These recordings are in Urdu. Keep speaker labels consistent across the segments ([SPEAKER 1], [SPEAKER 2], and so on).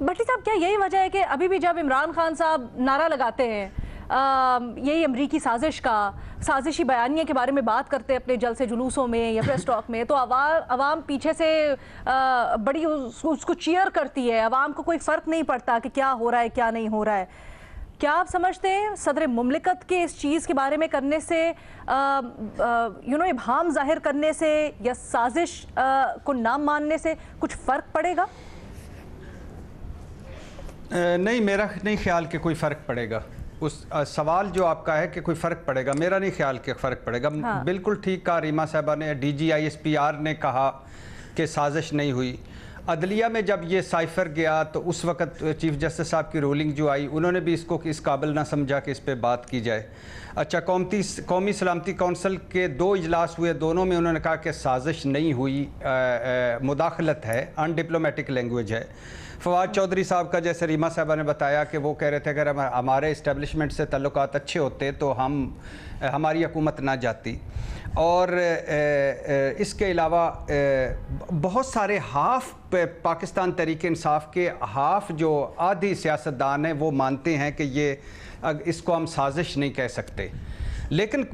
[SPEAKER 1] بھٹی صاحب کیا یہی وجہ ہے کہ ابھی بھی جب عمران خان صاحب نعرہ لگاتے ہیں یہی امریکی سازش کا سازشی بیانیے کے بارے میں بات کرتے ہیں اپنے جلسے جلوسوں میں یا پریس ٹاک میں، تو عوام پیچھے سے بڑی اس کو چیئر کرتی ہے، عوام کو کوئی فرق نہیں پڑتا کہ کیا ہو رہا ہے کیا نہیں ہو رہا ہے؟ کیا آپ سمجھتے ہیں صدر مملکت کے اس چیز کے بارے میں کرنے سے ابہام ظاہر کرنے سے یا سازش کو نہ ماننے سے کچھ فرق پڑے گا؟
[SPEAKER 2] نہیں، میرا نہیں خیال کہ کوئی فرق پڑے گا. اس سوال جو آپ کا ہے کہ کوئی فرق پڑے گا، میرا نہیں خیال کہ فرق پڑے گا. بالکل ٹھیک کہا ریما صاحبہ نے. D G I S P R نے کہا کہ سازش نہیں ہوئی. عدلیہ میں جب یہ سائفر گیا تو اس وقت چیف جسٹس صاحب کی رولنگ جو آئی، انہوں نے بھی اس کو اس قابل نہ سمجھا کہ اس پہ بات کی جائے. اچھا، قومی سلامتی کونسل کے 2 اجلاس ہوئے، دونوں میں انہوں نے کہا کہ سازش نہیں ہوئی، مداخلت ہے، ان ڈپلومیٹک لینگویج ہے. فواد چودھری صاحب کا جیسے ریما صاحبہ نے بتایا کہ وہ کہہ رہے تھے اگر ہمارے اسٹیبلشمنٹ سے تعلقات اچھے ہوتے تو ہماری حکومت نہ جاتی. اور اس کے علاوہ بہت سارے پاکستان تحریک انصاف کے جو آدھی سیاستدان ہیں وہ مانتے ہیں کہ اس کو ہم سازش نہیں کہہ سکتے. لیکن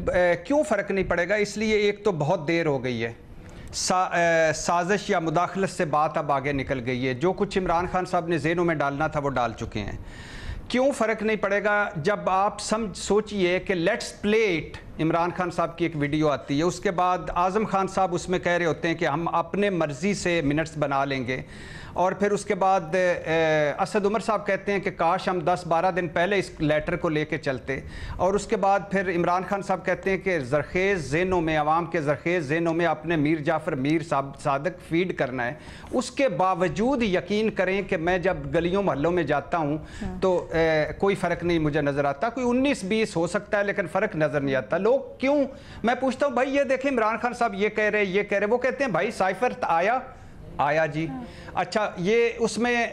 [SPEAKER 2] کیوں فرق نہیں پڑے گا؟ اس لیے ایک تو بہت دیر ہو گئی ہے، سازش یا مداخلت سے بات اب آگے نکل گئی ہے. جو کچھ عمران خان صاحب نے ذہنوں میں ڈالنا تھا وہ ڈال چکے ہیں. کیوں فرق نہیں پڑے گا؟ جب آپ سوچئے کہ let's play it, Imran Khan صاحب کی ایک ویڈیو آتی ہے، اس کے بعد اعظم خان صاحب اس میں کہہ رہے ہوتے ہیں کہ ہم اپنے مرضی سے منٹس بنا لیں گے، اور پھر اس کے بعد اسد عمر صاحب کہتے ہیں کہ کاش ہم 10-12 دن پہلے اس لیٹر کو لے کے چلتے، اور اس کے بعد پھر عمران خان صاحب کہتے ہیں کہ زرخیز ذہنوں میں، عوام کے زرخیز ذہنوں میں اپنے میر جعفر میر صادق فیڈ کرنا ہے. اس کے باوجود یقین کریں کہ میں جب گلیوں محلوں میں جاتا ہوں تو کوئی فرق نہیں مجھے نظر آتا. کوئی 19-20 ہو سکتا ہے لیکن فرق نظر نہیں آتا. لوگ کیوں؟ میں پوچھتا ہوں بھائی یہ دیکھیں عمران خان صاحب یہ کہہ رہے، وہ کہتے ہیں بھائی سائفر آیا جی. اچھا، یہ اس میں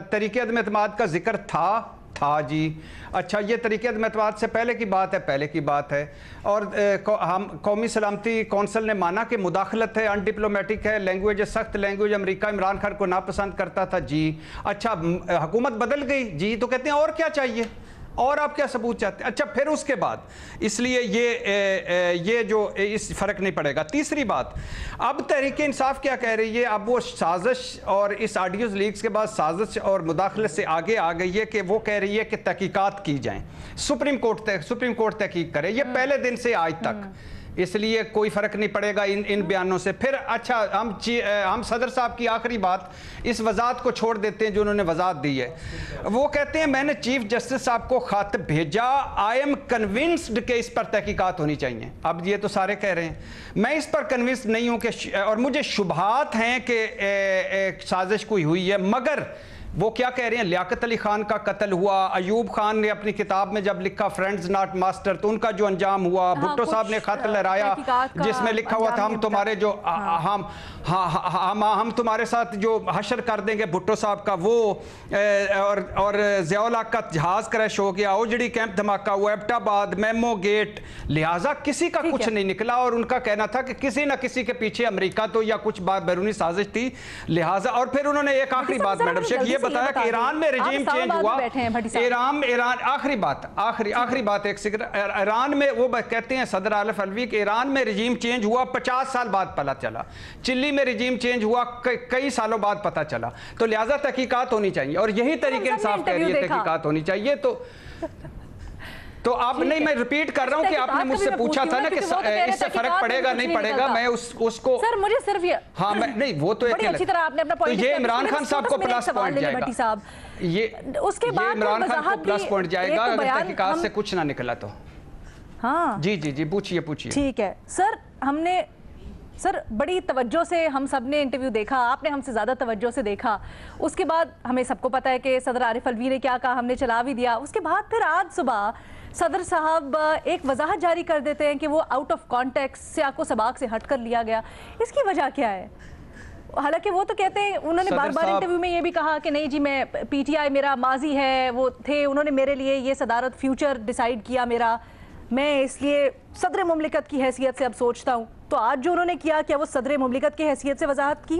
[SPEAKER 2] طریقے عدم اعتماد کا ذکر تھا جی. اچھا، یہ طریقے عدم اعتماد سے پہلے کی بات ہے. اور قومی سلامتی کونسل نے مانا کہ مداخلت ہے، ان ڈپلومیٹک ہے، لینگویج ہے، سخت لینگویج. امریکہ عمران خان کو ناپسند کرتا تھا جی. اچھا، حکومت بدل گئی جی. تو کہتے ہیں اور کیا چاہیے، اور آپ کیا ثبوت چاہتے ہیں؟ اچھا، پھر اس کے بعد اس لیے یہ جو اس فرق نہیں پڑے گا. تیسری بات، اب تحریک انصاف کیا کہہ رہی ہے؟ اب وہ سازش اور اس آڈیوز لیکس کے بعد سازش اور مداخلت سے آگے آ گئی ہے کہ وہ کہہ رہی ہے کہ تحقیقات کی جائیں، سپریم کورٹ تحقیق کرے. یہ پہلے دن سے آج تک، اس لیے کوئی فرق نہیں پڑے گا ان بیانوں سے. پھر اچھا، ہم صدر صاحب کی آخری بات، اس وضاحت کو چھوڑ دیتے ہیں جو انہوں نے وضاحت دی ہے. وہ کہتے ہیں میں نے چیف جسٹس صاحب کو خط بھیجا، آئی ایم کنونسڈ کہ اس پر تحقیقات ہونی چاہیے. اب یہ تو سارے کہہ رہے ہیں، میں اس پر کنونسڈ نہیں ہوں کہ، اور مجھے شبہات ہیں کہ سازش کوئی ہوئی ہے. مگر وہ کیا کہہ رہے ہیں؟ لیاقت علی خان کا قتل ہوا، ایوب خان نے اپنی کتاب میں جب لکھا فرینڈز ناٹ ماسٹر تو ان کا جو انجام ہوا، بھٹو صاحب نے خط لہرایا جس میں لکھا ہوا تھا ہم تمہارے جو ہم تمہارے ساتھ جو حشر کر دیں گے بھٹو صاحب کا وہ، اور ضیاء الحق کا جہاز کریش ہو گیا، اوجڑی کیمپ دھماکہ ہوا، ایبٹ آباد، میمو گیٹ. لہٰذا کسی کا کچھ نہیں نکلا، اور ان کا کہنا تھا کہ کسی نہ کسی کے پیچھے امریکہ تو یا کچھ بیرونی سازش تھی. لہٰذا اور پھر انہوں نے ایک آخری بات میڈم شیخ یہ بتایا کہ ایران میں رجیم چینج ہوا. ایران آخری بات ایک سیکنڈ. ایران میں وہ کہتے ہیں صدر عارف علوی کہ ایران میں رجیم چینج ہوا 50 سال بعد پتہ چلا، چلی میں رجیم چینج ہوا کئی سالوں بعد پتہ چلا. تو لہٰذا تحقیقات ہونی چاہیے، اور یہی طریقے انصاف کہہ رہی ہے تحقیقات ہونی چاہیے. تو آپ نہیں، میں ریپیٹ کر رہا ہوں کہ آپ نے مجھ سے پوچھا تھا نا کہ اس سے فرق پڑے گا نہیں پڑے گا. میں اس کو
[SPEAKER 1] سر مجھے صرف یہ
[SPEAKER 2] ہاں نہیں وہ تو
[SPEAKER 1] بڑی اچھی طرح آپ نے اپنا پوائنٹ،
[SPEAKER 2] یہ عمران خان صاحب کو پلس پوائنٹ جائے گا. یہ
[SPEAKER 1] اس کے بعد
[SPEAKER 2] عمران خان کو پلس پوائنٹ جائے گا اگر تحقیقات سے کچھ نہ نکلا تو.
[SPEAKER 1] ہاں
[SPEAKER 2] جی پوچھئے.
[SPEAKER 1] ٹھیک ہے سر، ہم نے بڑی توجہ سے ہم سب نے انٹرویو دیکھا، آپ نے ہم سے زیادہ توجہ سے دیکھا. اس کے بعد ہمیں سب کو پتا ہے کہ صدر عارف علوی نے کیا کہا، ہم نے چلا بھی دیا. اس کے بعد پھر آج صبح صدر صاحب ایک وضاحت جاری کر دیتے ہیں کہ وہ آؤٹ آف کانٹیکسٹ سیاق و سباق سے ہٹ کر لیا گیا. اس کی وجہ کیا ہے؟ حالانکہ وہ تو کہتے ہیں، انہوں نے بار بار انٹرویو میں یہ بھی کہا کہ نہیں جی میں پی ٹی آئی میرا ماضی ہے، وہ تھے، انہوں نے میرے لیے یہ صدارت فیوچر ڈیسائیڈ کیا میرا، میں اس لیے صدر مملکت کی حیثیت سے اب سوچتا ہوں. تو آج جو انہوں نے کیا وہ صدر مملکت کی حیثیت سے وضاحت کی؟